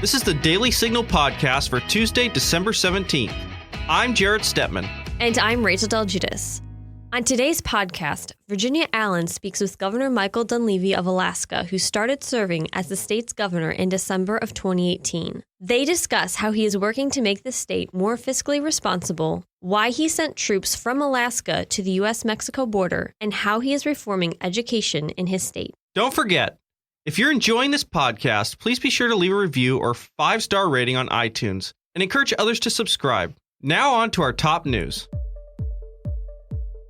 This is the Daily Signal podcast for Tuesday, December 17th. I'm Jared Stepman. And I'm Rachel Del Giudice. On today's podcast, Virginia Allen speaks with Governor Michael Dunleavy of Alaska, who started serving as the state's governor in December of 2018. They discuss how he is working to make the state more fiscally responsible, why he sent troops from Alaska to the U.S. Mexico border, and how he is reforming education in his state. Don't forget, if you're enjoying this podcast, please be sure to leave a review or 5-star rating on iTunes and encourage others to subscribe. Now on to our top news.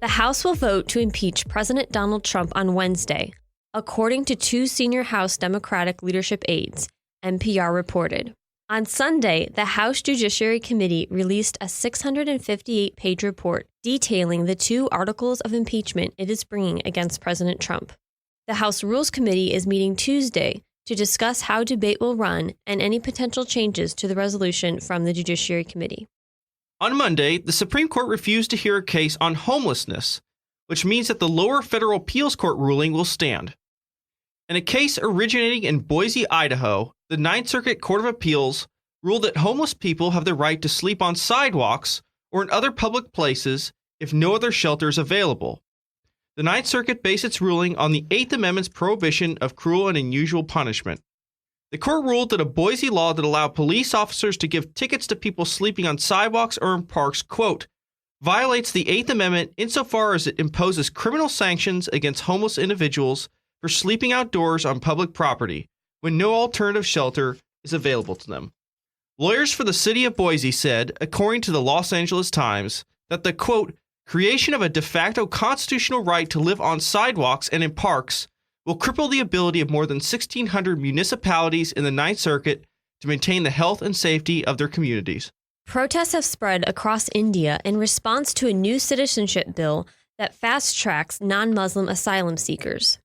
The House will vote to impeach President Donald Trump on Wednesday, according to two senior House Democratic leadership aides, NPR reported. On Sunday, the House Judiciary Committee released a 658-page report detailing the two articles of impeachment it is bringing against President Trump. The House Rules Committee is meeting Tuesday to discuss how debate will run and any potential changes to the resolution from the Judiciary Committee. On Monday, the Supreme Court refused to hear a case on homelessness, which means that the lower federal appeals court ruling will stand. In a case originating in Boise, Idaho, the Ninth Circuit Court of Appeals ruled that homeless people have the right to sleep on sidewalks or in other public places if no other shelter is available. The Ninth Circuit based its ruling on the Eighth Amendment's prohibition of cruel and unusual punishment. The court ruled that a Boise law that allowed police officers to give tickets to people sleeping on sidewalks or in parks, quote, violates the Eighth Amendment insofar as it imposes criminal sanctions against homeless individuals for sleeping outdoors on public property when no alternative shelter is available to them. Lawyers for the city of Boise said, according to the Los Angeles Times, that the, quote, creation of a de facto constitutional right to live on sidewalks and in parks will cripple the ability of more than 1,600 municipalities in the Ninth Circuit to maintain the health and safety of their communities. Protests have spread across India in response to a new citizenship bill that fast-tracks non-Muslim asylum seekers.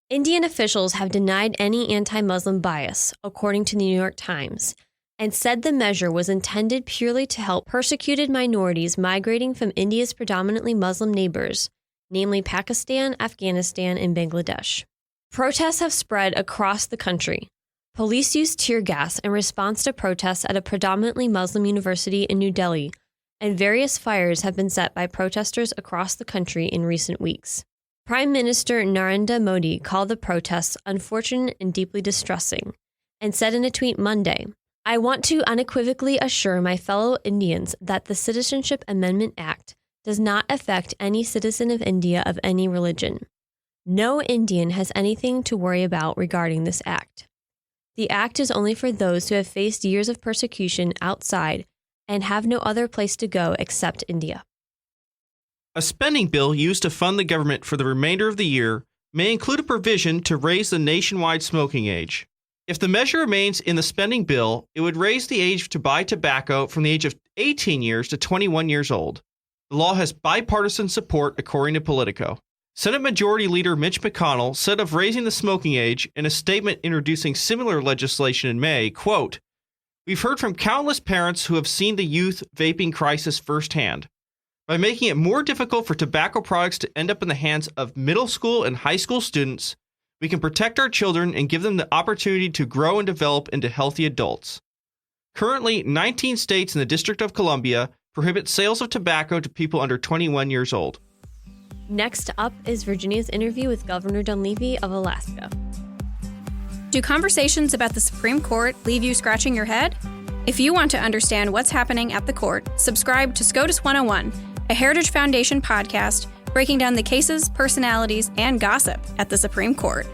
Indian officials have denied any anti-Muslim bias, according to the New York Times, and said the measure was intended purely to help persecuted minorities migrating from India's predominantly Muslim neighbors, namely Pakistan, Afghanistan, and Bangladesh. Protests have spread across the country. Police used tear gas in response to protests at a predominantly Muslim university in New Delhi, and various fires have been set by protesters across the country in recent weeks. Prime Minister Narendra Modi called the protests unfortunate and deeply distressing, and said in a tweet Monday, I want to unequivocally assure my fellow Indians that the Citizenship Amendment Act does not affect any citizen of India of any religion. No Indian has anything to worry about regarding this act. The act is only for those who have faced years of persecution outside and have no other place to go except India. A spending bill used to fund the government for the remainder of the year may include a provision to raise the nationwide smoking age. If the measure remains in the spending bill, it would raise the age to buy tobacco from the age of 18 years to 21 years old. The law has bipartisan support, according to Politico. Senate Majority Leader Mitch McConnell said of raising the smoking age in a statement introducing similar legislation in May, quote, we've heard from countless parents who have seen the youth vaping crisis firsthand. By making it more difficult for tobacco products to end up in the hands of middle school and high school students, we can protect our children and give them the opportunity to grow and develop into healthy adults. Currently, 19 states and the District of Columbia prohibit sales of tobacco to people under 21 years old. Next up is Virginia's interview with Governor Dunleavy of Alaska. Do conversations about the Supreme Court leave you scratching your head? If you want to understand what's happening at the court, subscribe to SCOTUS 101, a Heritage Foundation podcast breaking down the cases, personalities, and gossip at the Supreme Court.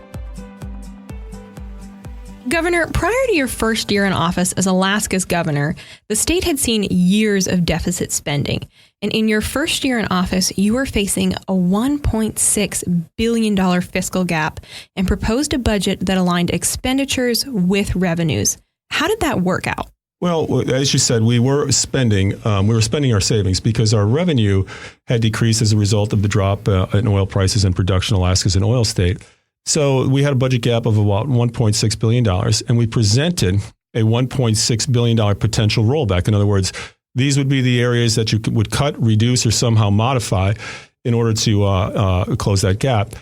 Governor, prior to your first year in office as Alaska's governor, the state had seen years of deficit spending. And in your first year in office, you were facing a $1.6 billion fiscal gap and proposed a budget that aligned expenditures with revenues. How did that work out? Well, as you said, we were spending our savings because our revenue had decreased as a result of the drop in oil prices and production. Alaska's an oil state. So we had a budget gap of about $1.6 billion, and we presented a $1.6 billion potential rollback. In other words, these would be the areas that you would cut, reduce, or somehow modify in order to close that gap.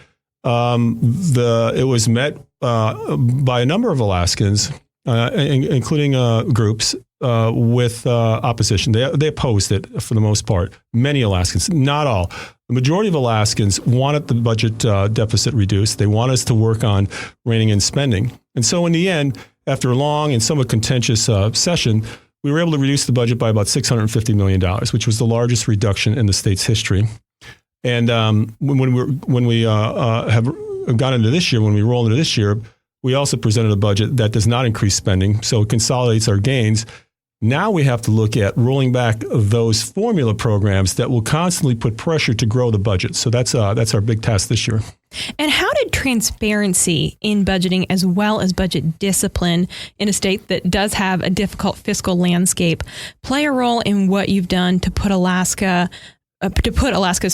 It was met by a number of Alaskans including groups with opposition. They opposed it for the most part. Many Alaskans, not all. The majority of Alaskans wanted the budget deficit reduced. They want us to work on reining in spending. And so in the end, after a long and somewhat contentious session, we were able to reduce the budget by about $650 million, which was the largest reduction in the state's history. And when we have gone into this year, when we roll into this year, we also presented a budget that does not increase spending, so it consolidates our gains. Now we have to look at rolling back those formula programs that will constantly put pressure to grow the budget. So that's our big task this year. And how did transparency in budgeting as well as budget discipline in a state that does have a difficult fiscal landscape play a role in what you've done to put Alaska's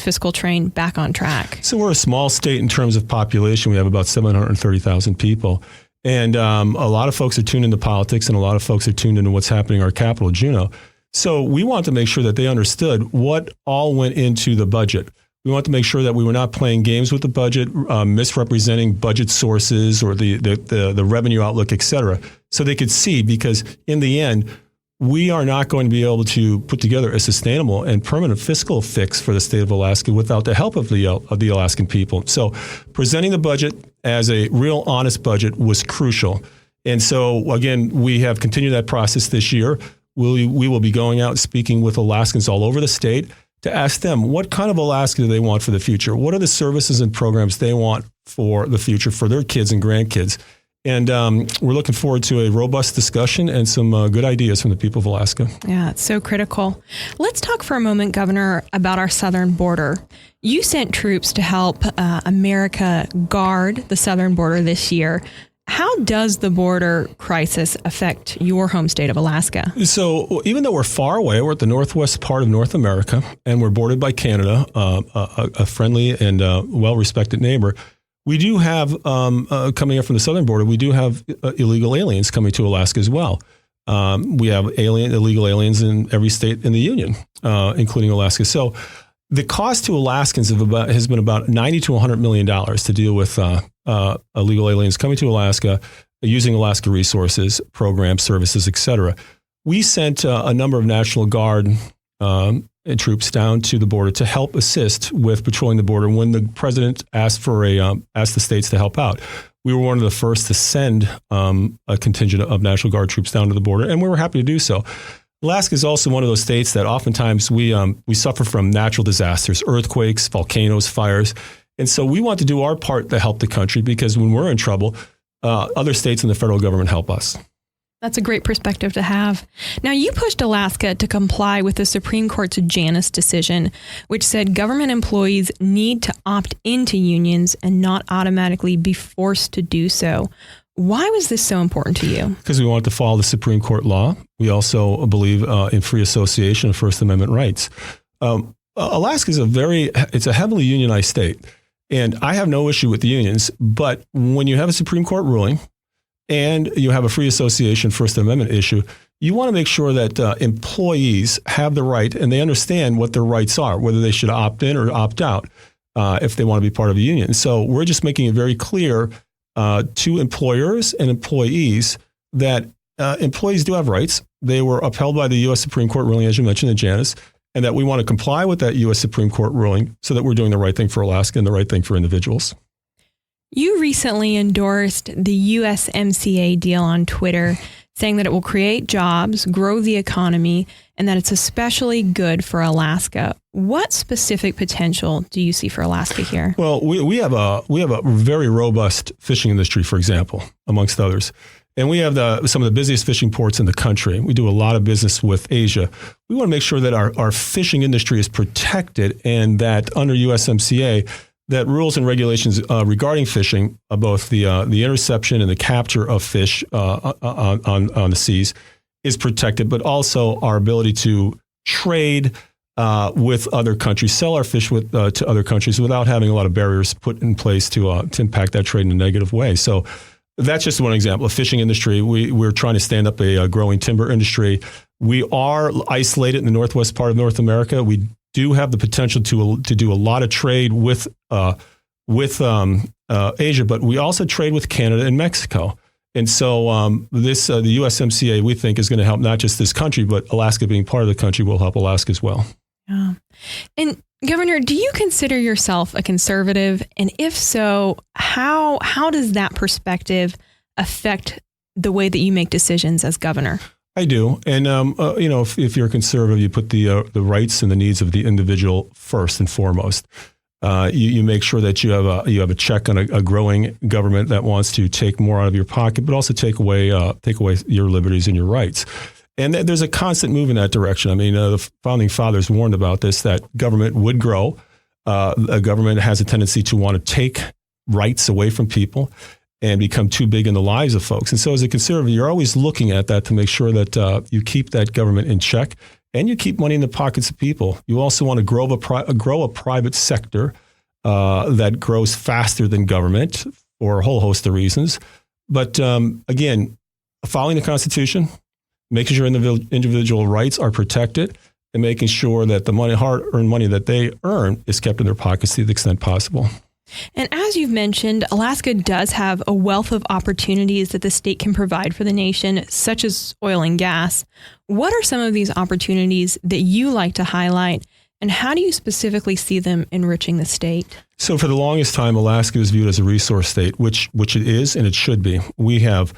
fiscal train back on track? So we're a small state in terms of population. We have about 730,000 people. And a lot of folks are tuned into politics, and a lot of folks are tuned into what's happening in our capital, Juneau. So we want to make sure that they understood what all went into the budget. We want to make sure that we were not playing games with the budget, misrepresenting budget sources or the revenue outlook, et cetera, so they could see, because in the end, we are not going to be able to put together a sustainable and permanent fiscal fix for the state of Alaska without the help of the Alaskan people. So presenting the budget as a real honest budget was crucial. And so, again, we have continued that process this year. We will be going out and speaking with Alaskans all over the state to ask them what kind of Alaska do they want for the future? What are the services and programs they want for the future for their kids and grandkids? And we're looking forward to a robust discussion and some good ideas from the people of Alaska. Yeah, it's so critical. Let's talk for a moment, Governor, about our southern border. You sent troops to help America guard the southern border this year. How does the border crisis affect your home state of Alaska? So even though we're far away, we're at the northwest part of North America, and we're bordered by Canada, a friendly and well-respected neighbor. We do have, coming up from the southern border, we do have illegal aliens coming to Alaska as well. We have illegal aliens in every state in the union, including Alaska. So the cost to Alaskans has been about $90 to $100 million to deal with illegal aliens coming to Alaska, using Alaska resources, programs, services, et cetera. We sent a number of National Guard troops down to the border to help assist with patrolling the border when the president asked the states to help out. We were one of the first to send a contingent of National Guard troops down to the border, and we were happy to do so. Alaska is also one of those states that oftentimes we suffer from natural disasters, earthquakes, volcanoes, fires. And so we want to do our part to help the country, because when we're in trouble, other states and the federal government help us. That's a great perspective to have. Now, you pushed Alaska to comply with the Supreme Court's Janus decision, which said government employees need to opt into unions and not automatically be forced to do so. Why was this so important to you? Because we wanted to follow the Supreme Court law. We also believe in free association and First Amendment rights. Alaska is it's a heavily unionized state, and I have no issue with the unions. But when you have a Supreme Court ruling and you have a free association First Amendment issue, you want to make sure that employees have the right and they understand what their rights are, whether they should opt in or opt out if they want to be part of a union. So we're just making it very clear to employers and employees that employees do have rights. They were upheld by the U.S. Supreme Court ruling, as you mentioned, in Janus, and that we want to comply with that U.S. Supreme Court ruling so that we're doing the right thing for Alaska and the right thing for individuals. You recently endorsed the USMCA deal on Twitter, saying that it will create jobs, grow the economy, and that it's especially good for Alaska. What specific potential do you see for Alaska here? Well, we have a very robust fishing industry, for example, amongst others. And we have some of the busiest fishing ports in the country. We do a lot of business with Asia. We want to make sure that our fishing industry is protected, and that under USMCA, that rules and regulations regarding fishing, both the interception and the capture of fish on the seas, is protected, but also our ability to trade with other countries, sell our fish to other countries without having a lot of barriers put in place to impact that trade in a negative way. So that's just one example. A fishing industry, we're trying to stand up a growing timber industry. We are isolated in the northwest part of North America. We do have the potential to do a lot of trade with Asia, but we also trade with Canada and Mexico. And so this the USMCA, we think, is going to help not just this country, but Alaska being part of the country will help Alaska as well. Yeah. And Governor, do you consider yourself a conservative? And if so, how does that perspective affect the way that you make decisions as governor? I do. And, if you're a conservative, you put the rights and the needs of the individual first and foremost. You make sure that you have a check on a growing government that wants to take more out of your pocket, but also take away your liberties and your rights. And there's a constant move in that direction. I mean, the founding fathers warned about this, that government would grow. A government has a tendency to want to take rights away from people and become too big in the lives of folks. And so as a conservative, you're always looking at that to make sure that you keep that government in check and you keep money in the pockets of people. You also want to grow a private sector that grows faster than government for a whole host of reasons. But again, following the Constitution, making sure individual rights are protected, and making sure that the hard-earned money that they earn is kept in their pockets to the extent possible. And as you've mentioned, Alaska does have a wealth of opportunities that the state can provide for the nation, such as oil and gas. What are some of these opportunities that you like to highlight, and how do you specifically see them enriching the state? So for the longest time, Alaska was viewed as a resource state, which it is and it should be. We have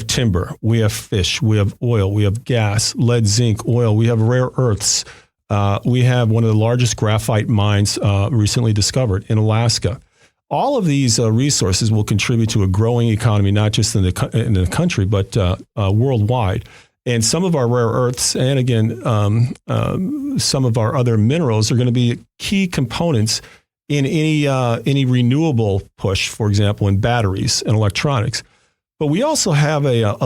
timber, we have fish, we have oil, we have gas, lead, zinc, oil, we have rare earths. We have one of the largest graphite mines recently discovered in Alaska. All of these resources will contribute to a growing economy, not just in the country, but worldwide. And some of our rare earths, and again, some of our other minerals are going to be key components in any renewable push, for example, in batteries and electronics. But we also have a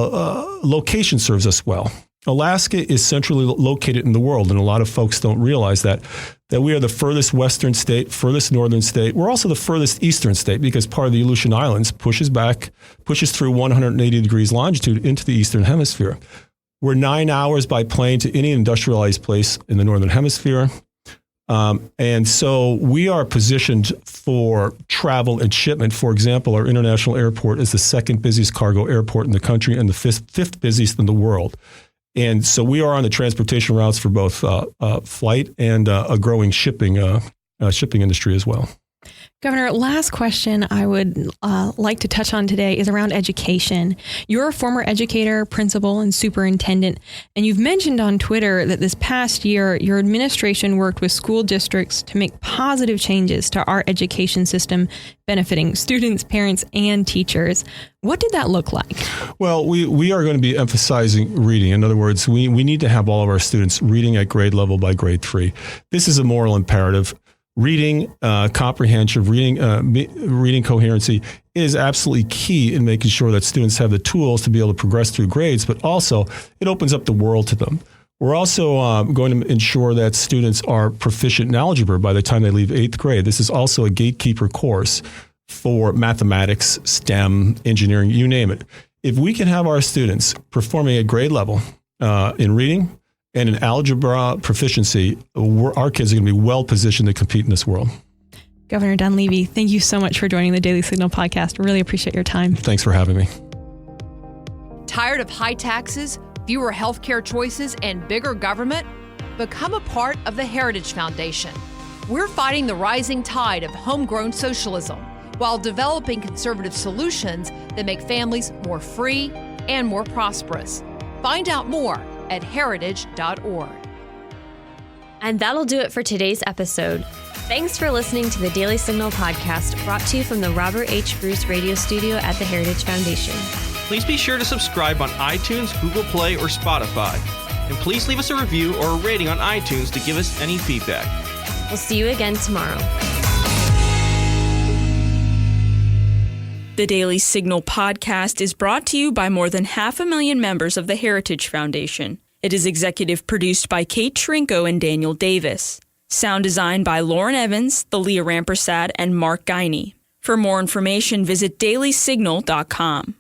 location serves us well. Alaska is centrally located in the world, and a lot of folks don't realize that we are the furthest western state, furthest northern state. We're also the furthest eastern state because part of the Aleutian Islands pushes through 180 degrees longitude into the eastern hemisphere. We're 9 hours by plane to any industrialized place in the northern hemisphere. And so we are positioned for travel and shipment. For example, our international airport is the second busiest cargo airport in the country and the fifth busiest in the world. And so we are on the transportation routes for both flight and a growing shipping industry as well. Governor, last question I would like to touch on today is around education. You're a former educator, principal, and superintendent, and you've mentioned on Twitter that this past year, your administration worked with school districts to make positive changes to our education system, benefiting students, parents, and teachers. What did that look like? Well, we are going to be emphasizing reading. In other words, we need to have all of our students reading at grade level by grade 3. This is a moral imperative. Reading comprehension, reading coherency is absolutely key in making sure that students have the tools to be able to progress through grades, but also it opens up the world to them. We're also going to ensure that students are proficient in algebra by the time they leave 8th grade. This is also a gatekeeper course for mathematics, STEM, engineering, you name it. If we can have our students performing at grade level in reading, and in algebra proficiency, our kids are going to be well positioned to compete in this world. Governor Dunleavy, thank you so much for joining the Daily Signal podcast. Really appreciate your time. Thanks for having me. Tired of high taxes, fewer healthcare choices, and bigger government? Become a part of the Heritage Foundation. We're fighting the rising tide of homegrown socialism while developing conservative solutions that make families more free and more prosperous. Find out more at heritage.org. And that'll do it for today's episode. Thanks for listening to the Daily Signal podcast, brought to you from the Robert H. Bruce Radio Studio at the Heritage Foundation. Please be sure to subscribe on iTunes, Google Play, or Spotify. And please leave us a review or a rating on iTunes to give us any feedback. We'll see you again tomorrow. The Daily Signal podcast is brought to you by more than 500,000 members of the Heritage Foundation. It is executive produced by Kate Trinko and Daniel Davis. Sound design by Lauren Evans, Thalia Rampersad, and Mark Guiney. For more information, visit dailysignal.com.